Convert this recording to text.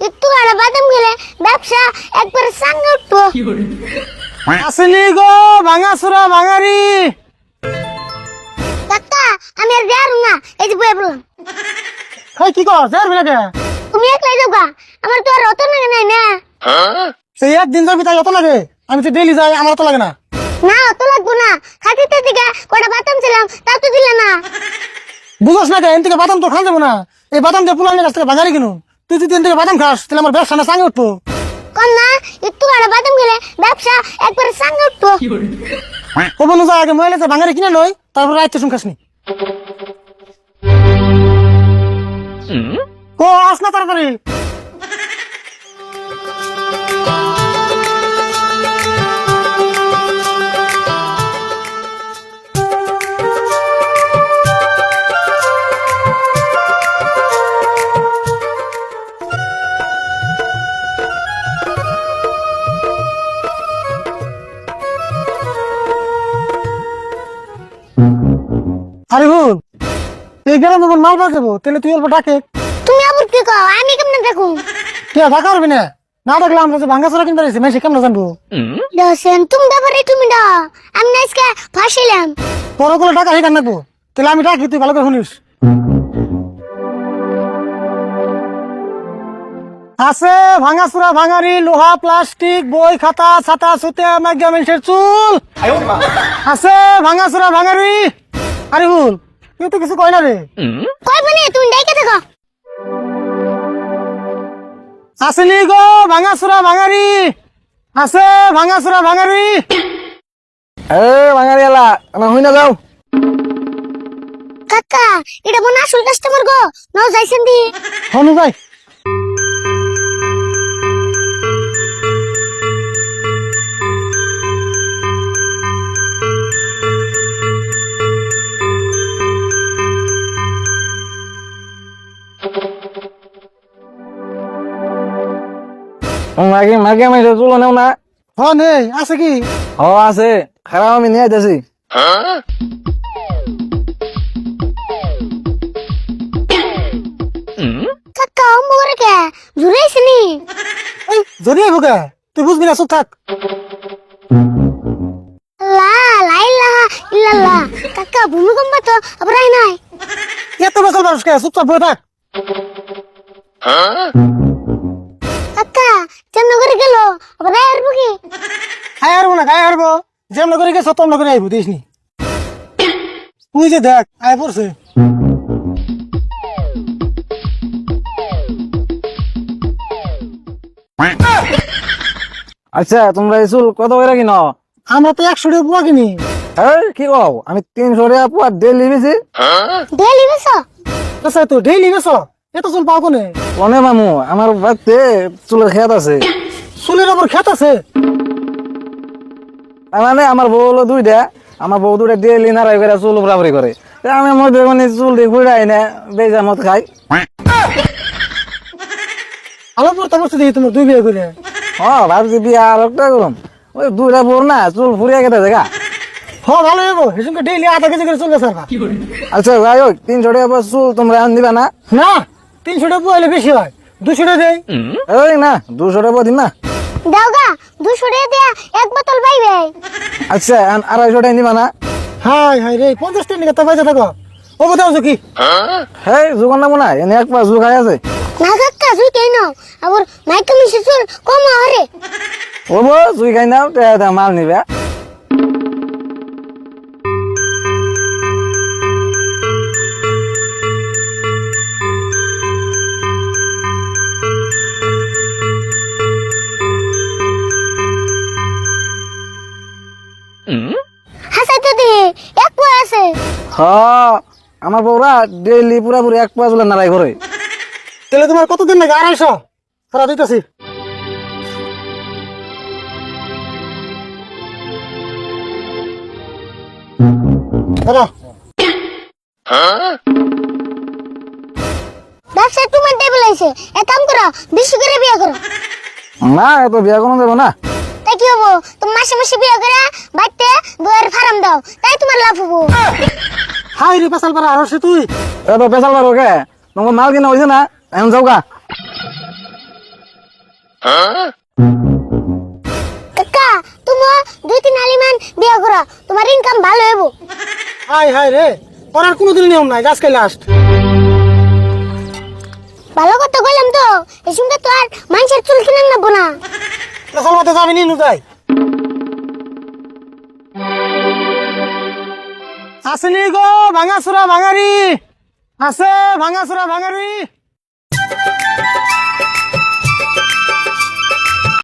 একটু আড়া বাদাম গেলে ব্যবসা একবার সাঙ্গে উঠবো। আসেনি গো ভাঙাচুরা ভাঙারি। কাকা আমি আর যাবো না, এই যে বয়ে বললাম। হয় কি কর যার বেলাকে তুমি একলাই যাবা, আমার তো আর অত লাগে নাই না। সেই একদিন যাবি তাই অত লাগে, আমি তো ডেইলি যাই, আমার অত লাগে না। না অত লাগবো না, খাতিতে দিকে কটা বাদাম ছিলাম তা তো দিলে না। বুঝোস না এন থেকে বাদাম তো খাওয়া যাবো না, এই বাদাম দিয়ে পুলানের কাছ থেকে ভাঙারি কিনুন। তুই যদি এন থেকে বাদাম খাস তাহলে আমার ব্যবসা না সাঙ্গে উঠবো। কম না, একটু আড়া বাদাম গেলে ব্যবসা একবার সাঙ্গে উঠবো। কব না আগে মহিলা যে ভাঙারি কিনে লই, তারপর রাইতে শুন খাসনি। ও আস না তাড়াতাড়ি। আরে ভুল এই গেলাম যখন মাল বাজাবো তাহলে তুই অল্প ডাকে। তুমি আবার কি কও, আমি কেমনে দেখুন? তুই ঢাকা পারবি না, না ডাকলে আমরা যে ভাঙ্গা চোরা কিনতে পারছি মেসে কেমন জানবো। দশেন তুমি ব্যাপারে তুমি দাও, আমি না আজকে ফাঁসিলাম। তোর ওগুলো টাকা হেকান নাকবো, তাহলে আমি ডাকি তুই ভালো করে শুনিস। আছে ভাঙাচুরা ভাঙারি, লোহা প্লাস্টিক বই খাতা ছাতা সুতে ম্যাগামেন্সের চুল আছে। ভাঙাচুরা ভাঙারি। আরে ভুল তুই তো কিছু কয় না রে। কই বনে তুমি ডাইকে দেখো। আসেনি গো ভাঙাচুরা ভাঙারি। আছে ভাঙাচুরা ভাঙারি। এ ভাঙারি এলা না হই না যাও। কাকা এটা মনে আসল কাস্টমার গো, নাও যাইছেন দি। হনু ভাই মাগে মাগে মাইছে চুল নেও না। হ নেই আছে কি? ও আছে, খারাপ আমি নিয়ে আইতাছি। কাকা মোরে কে জুরাইছনি। এই যদি ভোগে তুই বুঝবি না, চুপ থাক। লা লা ইলাহা ইল্লাল্লাহ। কাকা ভূমিকম্প তো আবার আই নাই। এত বছর মানুষকে চুপচাপ বয়ে থাক। কাকা কেমন করে গেল আবার আর বুকি। খাই হারবো না, খাই হারবো যেমন করে গেছো তমন করে আইবো দিস নি। তুই যে দেখ আয় পড়ছে। আচ্ছা তোমরা এই চুল কত করে কিনো? আমরা তো 100 টাকা পুয়া কিনি। এই কি কও, আমি 300 টাকা পুয়া ডেলি বেশি। ডেলি বেসো? আচ্ছা তো ডেইলি গেছো, এত চুল পাও কোনে? কোনে মামু আমার বাড়িতে চুলের খেত আছে। চুলের আবার খেত আছে? তার মানে আমার বউ হলো দুইটা, আমার বউ দুইটা ডেলি নাড়াই করে চুল বরাবরি করে। তা আমি মধ্যে মানে চুল দিয়ে ঘুরাই না বেজা মত খাই। আলো পড়তে বসতে দিই তোমার 2 বিয়ে করে। ভাবছি বিয়া আর একটা করুম, ওই দুইটা বোর না চুল ফুরিয়ে গেছে দেখা। হ ভালো হইবো, হেসুমকে ডেইলি আধা কেজি করে চুল গেছে। আচ্ছা যাই হোক 300 টাকা পর চুল তোমরা আন দিবা না? না 300 টাকা পুয়া হলে বেশি হয়, 200 টাকা দেই। এই না 200 টাকা দিন না। দাওগা 200 টাকা দিয়া এক বোতল পাইবে। আচ্ছা 250 টাকা দিবা না? হাই হাই রে 50 টাকা নিয়ে তো পয়সা থাকো। ও কোথাও কি? হেই যুগন না মনে হয় এনে এক পা যুগ খাই আছে। না কাকা জুই কেন আবার মাইকা মিশে চুল কম হরে। ও বো জুই খাই নাও তে মাল নিবে। হাসাই তো দি এক পয় আছে। আমার বউরা ডেইলি পুরাপুরি এক পা চুলের নাড়াই করে। তাহলে তোমার কতদিন লাগে? 250 সারা দিতেছি। ব্যবসা তোমার টেবিল আছে, এক কাম করো বেশি করে বিয়ে করো। না এত বিয়া কোনো দেবো না। তাই কি হবো, তুমি মাসে মাসে বিয়ে করে বাড়িতে বইয়ের ফার্ম দাও, তাই তোমার লাভ হবো। হাই রে পেশাল পারা আর তুই এত পেশাল পারো কে? তোমার মাল কিনা হয়েছে না, এখন যাও গা। কাকা তুমি 2-3 আলিমান বিয়া করা তোমার ইনকাম ভালো হইব। হাই হাই রে, করার কোনোদিন নিয়ম নাই, আজকে লাস্ট। ভালো কথা কইলাম তো, এই সঙ্গে তো আর মানুষের চুল কিনে নেবো না। চলবাতে যাবি নি নু যাই। আসেনি গো ভাঙাচুরা ভাঙারি, আছে ভাঙাচুরা ভাঙারি।